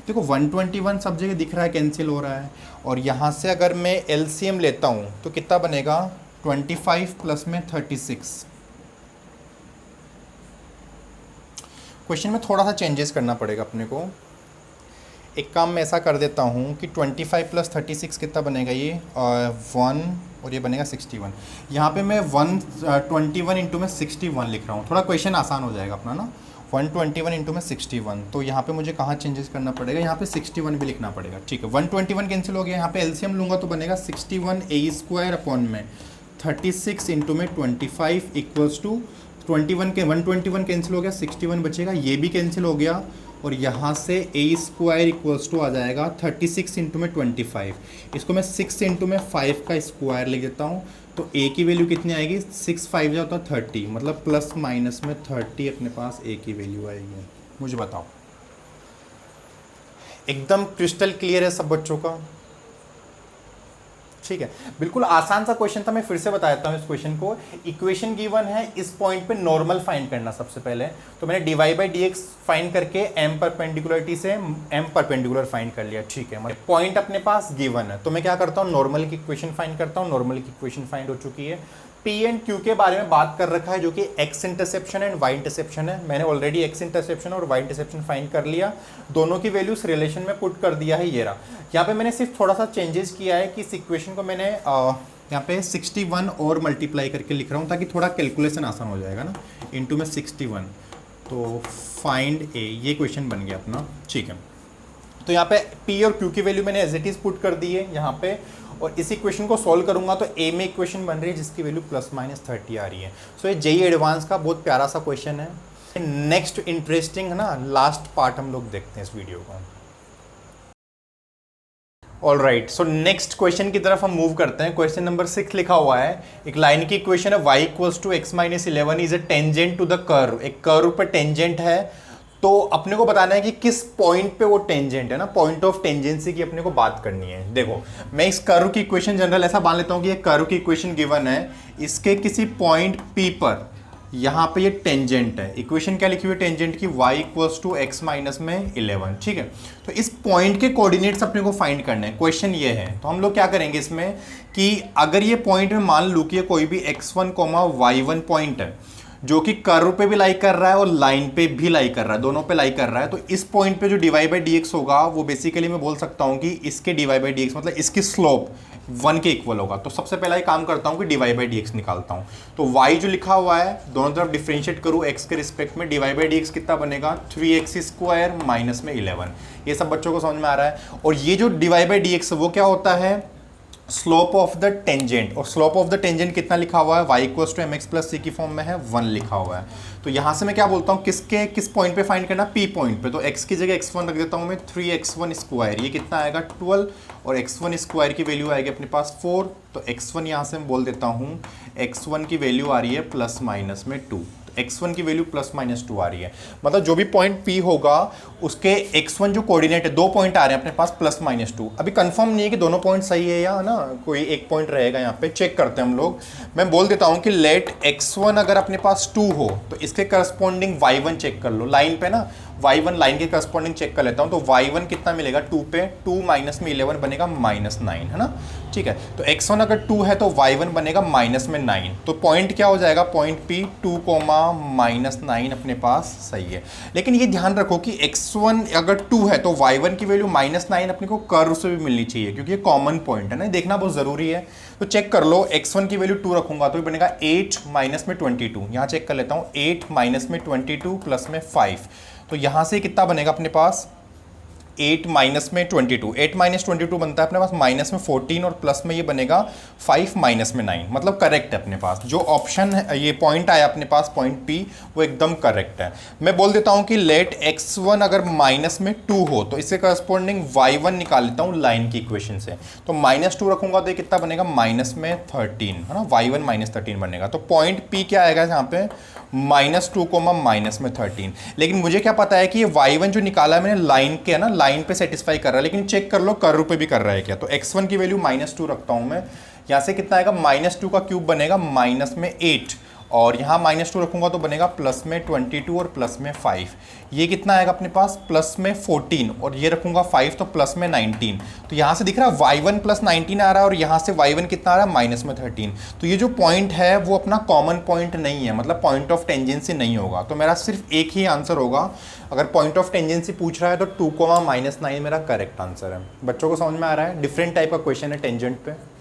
[SPEAKER 1] देखो 121 सब जगह दिख रहा है, कैंसिल हो रहा है, और यहाँ से अगर मैं एलसीएम लेता हूँ तो कितना बनेगा 25 प्लस में 36। क्वेश्चन में थोड़ा सा चेंजेस करना पड़ेगा अपने को। एक काम मैं ऐसा कर देता हूँ कि 25 प्लस 36 कितना बनेगा, ये 1 और ये बनेगा 61। यहाँ पे मैं 121 इंटू में 61 लिख रहा हूँ, थोड़ा क्वेश्चन आसान हो जाएगा अपना ना। 121 इंटू में 61, तो यहाँ पे मुझे कहाँ चेंजेस करना पड़ेगा, यहाँ पे 61 भी लिखना पड़ेगा। ठीक है, 121 कैंसिल हो गया, यहाँ पे एलसीएम लूँगा तो बनेगा 61 ए स्क्वायर अपॉन में 36 इंटू में 25 इक्वल्स टू 21 के 121 कैंसिल हो गया, 61 बचेगा, ये भी कैंसिल हो गया, और यहाँ से ए स्क्वायर इक्वल्स टू आ जाएगा 36 इंटू में 25। इसको मैं 6 इंटू में 5 का स्क्वायर लिख देता हूँ, तो ए की वैल्यू कितनी आएगी 6 5 जाता है 30, मतलब प्लस माइनस में 30 अपने पास ए की वैल्यू आएगी। मुझे बताओ, एकदम क्रिस्टल क्लियर है सब बच्चों का? ठीक है, बिल्कुल आसान सा क्वेश्चन था, मैं फिर से बता देता हूँ इस क्वेश्चन को। इक्वेशन गिवन है, इस पॉइंट पे नॉर्मल फाइंड करना सबसे पहले, तो मैंने dy by d x find करके m परपेंडिकुलरिटी से m परपेंडिकुलर फाइंड कर लिया। ठीक है, मतलब पॉइंट अपने पास गिवन है, तो मैं क्या करता हूँ नॉर्मल की इक्वेशन फाइंड करता हूँ। नॉर्मल की इक्वेशन फाइंड हो चुकी है। P एंड Q के बारे में बात कर रखा है, जो कि x interception and y interception है। मैंने ऑलरेडी x इंटरसेप्शन और y इंटरसेप्शन फाइंड कर लिया, दोनों की वैल्यूज रिलेशन में पुट कर दिया है, ये रहा। यहाँ पे मैंने सिर्फ थोड़ा सा चेंजेस किया है कि इस इक्वेशन को मैंने यहाँ पे 61 और मल्टीप्लाई करके लिख रहा हूँ, ताकि थोड़ा कैलकुलेशन आसान हो जाएगा ना। इंटू में 61, तो फाइंड ए, ये क्वेश्चन बन गया अपना। ठीक है, तो यहाँ पे P और Q की वैल्यू मैंने एज इट इज पुट कर दी है यहाँ पे, और इस इक्वेशन को सॉल्व करूंगा तो ए में इक्वेशन बन रही है जिसकी वैल्यू प्लस माइनस 30 आ रही है। सो ये जेईई एडवांस का बहुत प्यारा सा क्वेश्चन है। नेक्स्ट इंटरेस्टिंग है ना, लास्ट पार्ट हम लोग देखते हैं इस वीडियो को। All right, so next question की तरफ हम मूव करते हैं। क्वेश्चन नंबर 6 लिखा हुआ है, एक लाइन की इक्वेशन है y equals to x minus 11 is a tangent to the curve. एक कर्व पे टेंजेंट है, तो अपने को बताना है कि किस पॉइंट पे वो टेंजेंट है ना, पॉइंट ऑफ टेंजेंसी की अपने को बात करनी है। देखो, मैं इस कर्व की इक्वेशन जनरल ऐसा मान लेता हूं कि ये कर्व की इक्वेशन गिवन है, इसके किसी पॉइंट P पर यहाँ पे ये टेंजेंट है। इक्वेशन क्या लिखी हुई है टेंजेंट की, y equals to x minus में 11। ठीक है, तो इस पॉइंट के कोऑर्डिनेट्स अपने को फाइंड करने हैं। क्वेश्चन ये है, तो हम लोग क्या करेंगे इसमें कि अगर ये पॉइंट में मान लूँ कि कोई भी x1, y1 पॉइंट है जो कि कर्व पे भी लाई कर रहा है और लाइन पे भी लाई कर रहा है, दोनों पे लाई कर रहा है, तो इस पॉइंट पे जो dy बाई डी एक्स होगा वो बेसिकली मैं बोल सकता हूँ कि इसके dy बाई डी एक्स मतलब इसकी स्लोप 1 के इक्वल होगा। तो सबसे पहला ही काम करता हूँ कि dy बाई डी एक्स निकालता हूँ। तो y जो लिखा हुआ है दोनों तरफ डिफरेंशिएट करूँ x के रिस्पेक्ट में, dy बाई डी एक्स कितना बनेगा 3x स्क्वायर माइनस में 11। ये सब बच्चों को समझ में आ रहा है। और ये जो dy बाई डी एक्स वो क्या होता है, स्लोप ऑफ द टेंजेंट, और स्लोप ऑफ द टेंजेंट कितना लिखा हुआ है, y equals to m x plus c की फॉर्म में है, 1 लिखा हुआ है। तो यहाँ से मैं क्या बोलता हूँ, किस पॉइंट पे फाइंड करना, P पॉइंट पे। तो x की जगह x1 रख देता हूँ मैं, 3x1 स्क्वायर, ये कितना आएगा 12, और x1 स्क्वायर की वैल्यू आएगी अपने पास 4। तो x1 यहाँ से मैं बोल देता हूँ, x1 की वैल्यू आ रही है प्लस माइनस में 2, x1 की वैल्यू प्लस माइनस 2 आ रही है। मतलब जो भी पॉइंट P होगा उसके x1 जो कोऑर्डिनेट है, 2 पॉइंट आ रहे हैं अपने पास प्लस माइनस 2। अभी कंफर्म नहीं है कि दोनों पॉइंट सही है या ना, कोई एक पॉइंट रहेगा, यहाँ पे चेक करते हैं हम लोग। मैं बोल देता हूँ कि लेट x1 अगर अपने पास 2 हो तो इसके करस्पॉन्डिंग y1 चेक कर लो, लाइन पे ना y1 लाइन के करस्पॉन्डिंग चेक कर लेता हूँ। तो y1 कितना मिलेगा 2 पे, 2 माइनस में 11 बनेगा माइनस 9, है ना। ठीक है, तो x1 अगर 2 है तो y1 बनेगा माइनस में 9। तो पॉइंट क्या हो जाएगा, पॉइंट P 2, माइनस 9 अपने पास सही है। लेकिन ये ध्यान रखो कि x1 अगर 2 है तो y1 की वैल्यू माइनस 9 अपने को कर्व से भी मिलनी चाहिए, क्योंकि ये कॉमन पॉइंट है ना, देखना बहुत ज़रूरी है। तो चेक कर लो, x1 की वैल्यू 2 रखूंगा तो ये बनेगा 8 माइनस में 22। यहाँ चेक कर लेता हूँ, 8 माइनस में 22 प्लस में 5, तो यहाँ से कितना बनेगा अपने पास 8 माइनस में 22, 8 माइनस 22 बनता है अपने पास माइनस में 14, और प्लस में ये बनेगा 5 माइनस में 9, मतलब करेक्ट है अपने पास। जो ऑप्शन है, ये पॉइंट आया अपने पास पॉइंट P, वो एकदम करेक्ट है। मैं बोल देता हूँ कि लेट x1 अगर माइनस में 2 हो तो इससे करस्पॉन्डिंग y1 निकाल लेता हूँ लाइन की इक्वेशन से। तो माइनस 2 रखूंगा तो ये कितना बनेगा माइनस में 13, है ना, y1 माइनस 13 बनेगा। तो पॉइंट P क्या आएगा यहाँ पे, -2 -13। लेकिन मुझे क्या पता है कि ये y1 जो निकाला है मैंने लाइन के, है ना, लाइन पे सेटिस्फाई कर रहा है, लेकिन चेक कर लो कर्व पे भी कर रहा है क्या। तो x1 की वैल्यू -2 रखता हूँ मैं, यहाँ से कितना आएगा, -2 का क्यूब बनेगा -8, और यहाँ -2 रखूंगा तो बनेगा +22 और +5। ये कितना आएगा अपने पास, +14, और ये रखूंगा 5 तो +19। तो यहाँ से दिख रहा है y1 +19 आ रहा है, और यहाँ से y1 कितना आ रहा है, -13। तो ये जो पॉइंट है वो अपना कॉमन पॉइंट नहीं है, मतलब पॉइंट ऑफ टेंजेंसी नहीं होगा। तो मेरा सिर्फ एक ही आंसर होगा। अगर पॉइंट ऑफ टेंजेंसी पूछ रहा है तो 2, -9 मेरा करेक्ट आंसर है। बच्चों को समझ में आ रहा है, डिफरेंट टाइप का क्वेश्चन है टेंजेंट पे।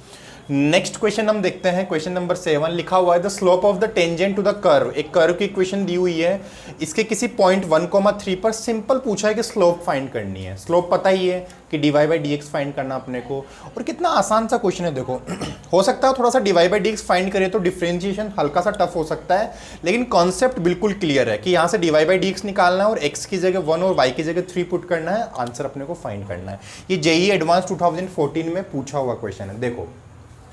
[SPEAKER 1] नेक्स्ट क्वेश्चन हम देखते हैं, क्वेश्चन नंबर 7 लिखा हुआ है the slope of the tangent to the curve. एक कर्व की इक्वेशन दी हुई है, इसके किसी पॉइंट 1,3 पर सिंपल पूछा है कि स्लोप फाइंड करनी है। स्लोप पता ही है कि dy/dx फाइंड करना अपने को, और कितना आसान सा क्वेश्चन है देखो। हो सकता है थोड़ा सा dy/dx फाइंड करें तो डिफरेंशिएशन हल्का सा टफ हो सकता है, लेकिन कॉन्सेप्ट बिल्कुल क्लियर है कि यहाँ से dy/dx निकालना है और x की जगह 1 और y की जगह 3 पुट करना है, आंसर अपने को फाइंड करना है। ये जेईई एडवांस 2014 में पूछा हुआ क्वेश्चन है। देखो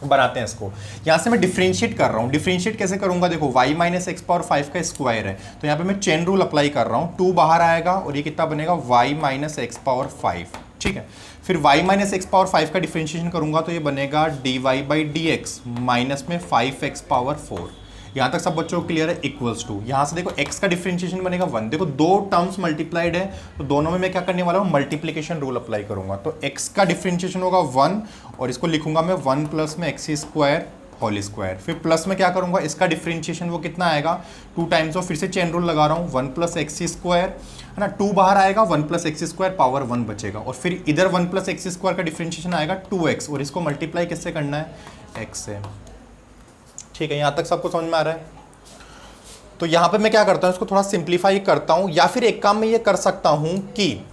[SPEAKER 1] बनाते हैं इसको। यहाँ से मैं डिफरेंशिएट कर रहा हूँ। डिफरेंशिएट कैसे करूँगा, देखो y - x⁴ का स्क्वायर है, तो यहाँ पे मैं चेन रूल अप्लाई कर रहा हूँ। 2 बाहर आएगा और ये कितना बनेगा, y - x⁴। ठीक है, फिर y - x⁴ का डिफरेंशिएशन करूँगा तो ये बनेगा dy/dx माइनस में 5x⁴। यहाँ तक सब बच्चों को क्लियर है, इक्वल्स टू, यहाँ से देखो x का डिफरेंशिएशन बनेगा 1। देखो दो टर्म्स मल्टीप्लाइड है तो दोनों में मैं क्या करने वाला हूँ, मल्टीप्लिकेशन रूल अप्लाई करूंगा। तो x का डिफरेंशिएशन होगा 1, और इसको लिखूंगा मैं 1 प्लस में x² होल स्क्वायर। फिर प्लस में क्या करूंगा, इसका डिफरेंशिएशन वो कितना आएगा, 2 टाइम्स ऑफ, फिर से चेन रूल लगा रहा हूँ, 1 प्लस x², है ना, 2 बाहर आएगा, 1 प्लस x² पावर 1 बचेगा, और फिर इधर 1 प्लस x² का डिफरेंशिएशन आएगा 2x, और इसको मल्टीप्लाई किससे करना है, x से। ठीक है, यहाँ तक सबको समझ में आ रहा है। तो यहाँ पे मैं क्या करता हूँ, इसको थोड़ा सिंप्लीफाई करता हूँ, या फिर एक काम मैं ये कर सकता हूँ कि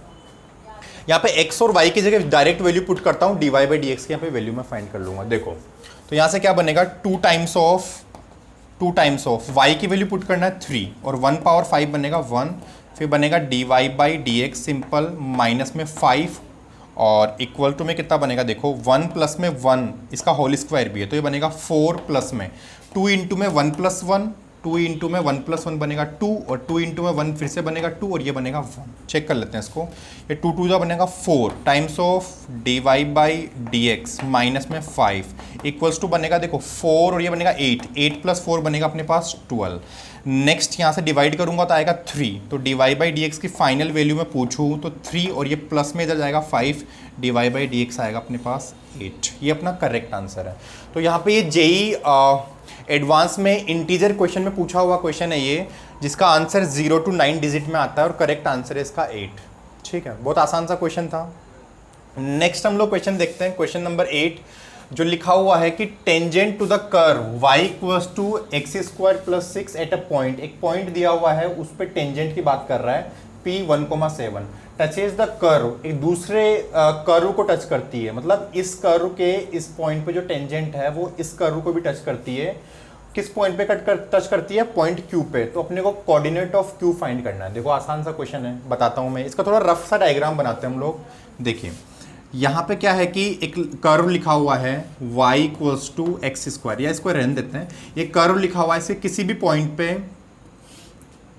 [SPEAKER 1] यहाँ पे x और y की जगह डायरेक्ट वैल्यू पुट करता हूँ, dy/dx की यहाँ पे वैल्यू मैं फाइंड कर लूँगा। देखो तो यहाँ से क्या बनेगा, 2 टाइम्स ऑफ y की वैल्यू पुट करना है 3, और 1/5 बनेगा 1, फिर बनेगा dy/dx सिंपल माइनस में 5, और इक्वल टू में कितना बनेगा, देखो 1 प्लस में 1, इसका होल स्क्वायर भी है तो ये बनेगा 4 प्लस में 2 इंटू में 1 प्लस 1, 2 इंटू में 1 प्लस 1 बनेगा 2, और 2 इंटू में 1 फिर से बनेगा 2, और ये बनेगा 1। चेक कर लेते हैं इसको, ये 2 2 जा बनेगा 4 टाइम्स ऑफ dy/dx माइनस में 5 इक्वल्स टू बनेगा, देखो 4 और ये बनेगा 8 प्लस 4 बनेगा अपने पास 12। नेक्स्ट यहाँ से डिवाइड करूंगा तो आएगा 3, तो dy/dx की फाइनल वैल्यू में पूछूँ तो 3, और ये प्लस में इधर जाएगा 5, dy/dx आएगा अपने पास 8। ये अपना करेक्ट आंसर है। तो यहाँ पे ये जेईई एडवांस में इंटीजर क्वेश्चन में पूछा हुआ क्वेश्चन है ये, जिसका आंसर 0 to 9 डिजिट में आता है, और करेक्ट आंसर है इसका 8। ठीक है, बहुत आसान सा क्वेश्चन था। नेक्स्ट हम लोग क्वेश्चन देखते हैं, क्वेश्चन नंबर 8, जो लिखा हुआ है कि tangent to the curve y = x² + 6 at a point. एक पॉइंट दिया हुआ है, उस पर टेंजेंट की बात कर रहा है, p 1,7 टचेज द कर्व, एक दूसरे कर्व को टच करती है, मतलब इस कर्व के इस पॉइंट पे जो टेंजेंट है वो इस कर्व को भी टच करती है। किस पॉइंट पे टच करती है, पॉइंट Q पे। तो अपने को कोऑर्डिनेट ऑफ Q फाइंड करना है। देखो आसान सा क्वेश्चन है, बताता हूँ मैं, इसका थोड़ा रफ सा डायग्राम बनाते हैं हम लोग। देखिए यहाँ पे क्या है कि एक कर्व लिखा हुआ है y = x², या इसको रहने देते हैं, ये कर्व लिखा हुआ है, इसे किसी भी पॉइंट पे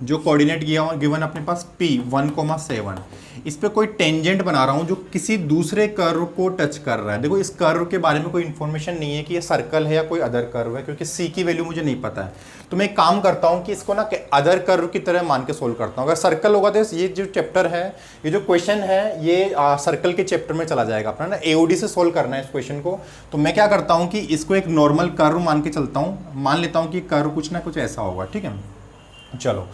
[SPEAKER 1] जो कोऑर्डिनेट गिवन अपने पास p 1,7, इस पे कोई टेंजेंट बना रहा हूँ जो किसी दूसरे कर्व को टच कर रहा है। देखो इस कर्व के बारे में कोई इन्फॉर्मेशन नहीं है कि ये सर्कल है या कोई अदर कर्व है, क्योंकि c की वैल्यू मुझे नहीं पता है। तो मैं एक काम करता हूँ कि इसको ना अदर कर्व की तरह मान के सोल्व करता हूँ। अगर सर्कल होगा तो ये जो चैप्टर है, ये जो क्वेश्चन है, ये सर्कल के चैप्टर में चला जाएगा अपना ना, AOD से सोल्व करना है इस क्वेश्चन को। तो मैं क्या करता हूँ कि इसको एक नॉर्मल कर्व मान के चलता हूँ, मान लेता हूँ कि कर्व कुछ ना कुछ ऐसा होगा। ठीक है, चलो,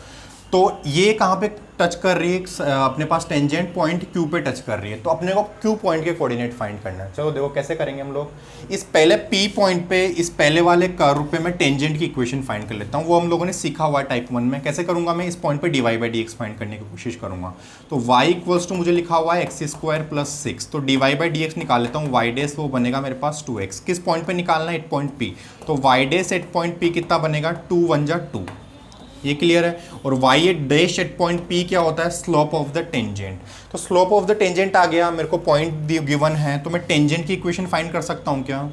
[SPEAKER 1] तो ये कहाँ पे टच कर रही है, अपने पास टेंजेंट पॉइंट Q पे टच कर रही है, तो अपने को Q पॉइंट के कोऑर्डिनेट फाइंड करना है। चलो देखो कैसे करेंगे हम लोग। इस पहले P पॉइंट पे, इस पहले वाले कर्व पे मैं टेंजेंट की इक्वेशन फाइंड कर लेता हूँ, वो हम लोगों ने सीखा हुआ है टाइप 1 में। कैसे करूँगा मैं, इस पॉइंट पे dy/dx फाइंड करने की कोशिश करूँगा। तो y = मुझे लिखा हुआ है x² + 6, तो dy/dx निकाल लेता हूँ, y', वो बनेगा मेरे पास 2x। किस पॉइंट पे निकालना है, एट पॉइंट P, तो y' एट पॉइंट P कितना बनेगा, 2 1 जा 2। ये क्लियर है। और y' एट पॉइंट P क्या होता है, स्लोप ऑफ द टेंजेंट। तो स्लोप ऑफ द टेंजेंट आ गया, मेरे को पॉइंट गिवन है, तो मैं टेंजेंट की इक्वेशन फाइंड कर सकता हूँ क्या।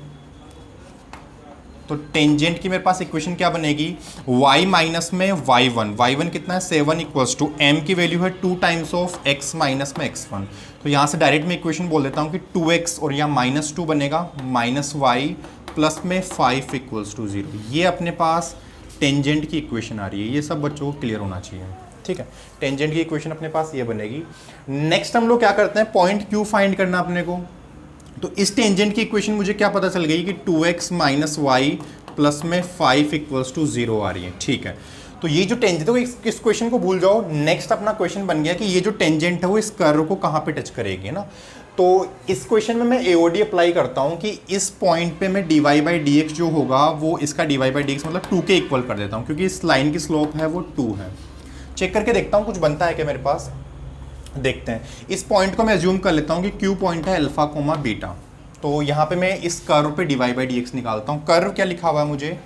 [SPEAKER 1] तो टेंजेंट की मेरे पास इक्वेशन क्या बनेगी, y माइनस में y1 कितना है 7 इक्वल्स टू m की वैल्यू है 2 टाइम्स ऑफ x माइनस में x1। तो यहाँ से डायरेक्ट मैं इक्वेशन बोल देता हूँ कि 2x और यहाँ -2 बनेगा माइनस वाई प्लस में 5 इक्वल्स टू 0। ये अपने पास टेंजेंट की इक्वेशन आ रही है। ये सब बच्चों को क्लियर होना चाहिए, ठीक है। टेंजेंट की इक्वेशन अपने पास ये बनेगी। नेक्स्ट हम लोग क्या करते हैं, पॉइंट क्यू फाइंड करना अपने को। तो इस टेंजेंट की इक्वेशन मुझे क्या पता चल गई कि 2x माइनस वाई प्लस में 5 इक्वल्स टू 0 आ रही है, ठीक है। तो ये जो टेंजेंट, तो इस क्वेश्चन को भूल जाओ। नेक्स्ट अपना क्वेश्चन बन गया कि ये जो टेंजेंट है वो इस कर्व को कहाँ पे टच करेगी ना। तो इस क्वेश्चन में मैं एओडी अप्लाई करता हूँ कि इस पॉइंट पे मैं dy बाई डी एक्स जो होगा वो इसका dy बाई डी एक्स मतलब 2 के इक्वल कर देता हूँ, क्योंकि इस लाइन की स्लोप है वो 2 है। चेक करके देखता हूँ कुछ बनता है क्या मेरे पास, देखते हैं। इस पॉइंट को मैं एज्यूम कर लेता हूँ कि क्यू पॉइंट है अल्फा कोमा बीटा। तो यहाँ पे मैं इस कर्व पे dy बाई डी एक्स निकालता हूँ। कर्व क्या लिखा हुआ है मुझे,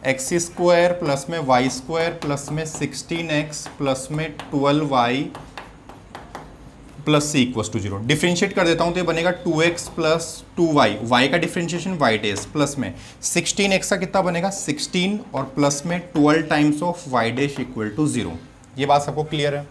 [SPEAKER 1] एक्स स्क्वायर प्लस में वाई स्क्वायर प्लस में 16x प्लस में 12y plus c equals to 0। Differentiate कर देता हूँ तो ये बनेगा 2x प्लस 2y, y का डिफ्रेंशिएशन y डैश प्लस में 16x का कितना बनेगा 16 और प्लस में 12 times of y dash equal to 0। ये बात सबको क्लियर है।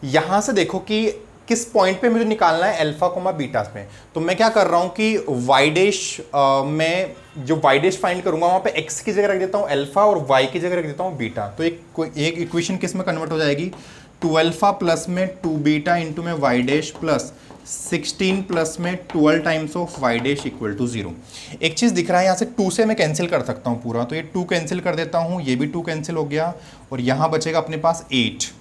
[SPEAKER 1] यहाँ से देखो कि किस पॉइंट पे मुझे निकालना है अल्फा कोमा बीटा में। तो मैं क्या कर रहा हूँ कि y डैश में जो y डैश फाइंड करूंगा वहाँ पे x की जगह रख देता हूँ अल्फा और y की जगह रख देता हूँ बीटा। तो एक इक्वेशन किस में कन्वर्ट हो जाएगी, 2 अल्फा प्लस में 2 बीटा इंटू में y डैश प्लस 16 प्लस में 12 times of y dash equal to 0। एक चीज़ दिख रहा है यहाँ से 2 से मैं कैंसिल कर सकता हूँ पूरा, तो ये 2 कैंसिल कर देता हूँ, ये भी 2 कैंसिल हो गया और यहाँ बचेगा अपने पास 8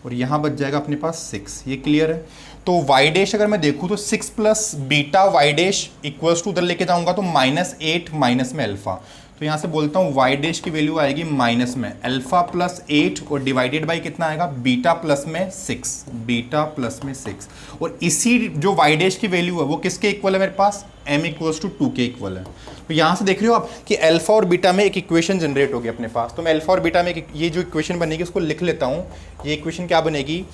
[SPEAKER 1] और यहाँ बच जाएगा अपने पास 6। ये क्लियर है। तो y डैश अगर मैं देखूँ तो 6 plus beta y dash equals to उधर लेके जाऊँगा तो -8 माइनस में अल्फा। तो यहाँ से बोलता हूँ y डैश की वैल्यू आएगी माइनस में अल्फा प्लस 8 और डिवाइडेड बाई कितना आएगा बीटा प्लस में 6, बीटा प्लस में 6। और इसी जो y डैश की वैल्यू है वो किसके इक्वल है मेरे पास, m इक्वल्स टू 2 के इक्वल है। तो यहाँ से देख रहे हो आप कि अल्फा और बीटा में एक इक्वेशन जनरेट होगी अपने पास। तो मैं अल्फा और बीटा में ये जो इक्वेशन बनेगी उसको लिख लेता हूँ। ये इक्वेशन क्या बनेगी,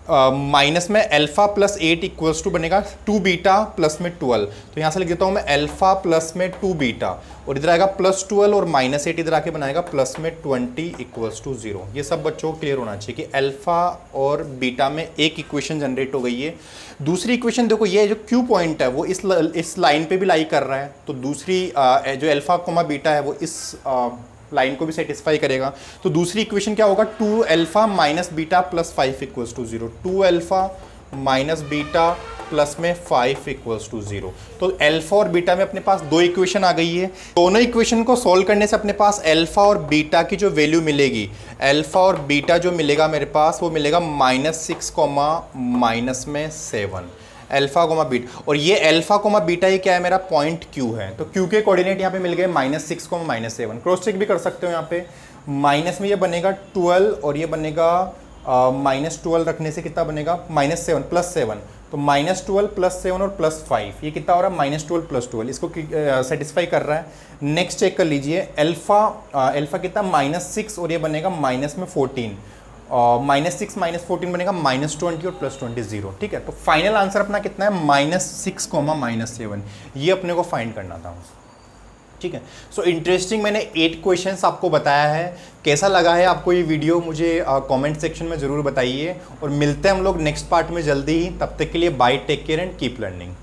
[SPEAKER 1] माइनस में अल्फा प्लस 8 इक्वल्स टू बनेगा 2 बीटा प्लस में 12। तो यहाँ से लिख देता हूँ मैं अल्फा प्लस में 2 बीटा और इधर आएगा प्लस 12 और -8 इधर आके बनाएगा प्लस में 20 इक्वल्स टू 0। ये सब बच्चों को क्लियर होना चाहिए कि अल्फा और बीटा में एक इक्वेशन जनरेट हो गई है। दूसरी इक्वेशन देखो, ये जो क्यू पॉइंट है वो इस लाइन पे भी लाई कर रहा है। तो दूसरी जो अल्फा कोमा बीटा है वो इस लाइन को भी सेटिस्फाई करेगा। तो दूसरी इक्वेशन क्या होगा, 2 alpha minus beta plus 5 equals to 0। 2 alpha minus beta plus में 5 इक्वल्स टू 0। तो अल्फा और बीटा में अपने पास दो इक्वेशन आ गई है। दोनों इक्वेशन को सॉल्व करने से अपने पास अल्फा और बीटा की जो वैल्यू मिलेगी, अल्फा और बीटा जो मिलेगा मेरे पास वो मिलेगा -6 माइनस में 7 अल्फा कोमा बीटा। और ये अल्फा कोमा बीटा ये क्या है, मेरा पॉइंट क्यू है। तो क्यू के कोऑर्डिनेट यहाँ पे मिल गए -6 -7। क्रॉस चेक भी कर सकते हो। यहाँ पे माइनस में ये बनेगा 12 और ये बनेगा -12 रखने से कितना बनेगा -7 +7। तो -12 +7 और +5 ये कितना हो रहा है, -12 +12। इसको सेटिस्फाई कर रहा है। नेक्स्ट चेक कर लीजिए, अल्फा कितना -6 और ये बनेगा -14। -6 -14 बनेगा -20 और +20 0। ठीक है। तो फाइनल आंसर अपना कितना है, -6 -7। ये अपने को फाइंड करना था। ठीक है। सो इंटरेस्टिंग, मैंने 8 क्वेश्चंस आपको बताया है। कैसा लगा है आपको ये वीडियो, मुझे कमेंट सेक्शन में ज़रूर बताइए। और मिलते हैं हम लोग नेक्स्ट पार्ट में जल्दी ही। तब तक के लिए bye, take care and keep learning.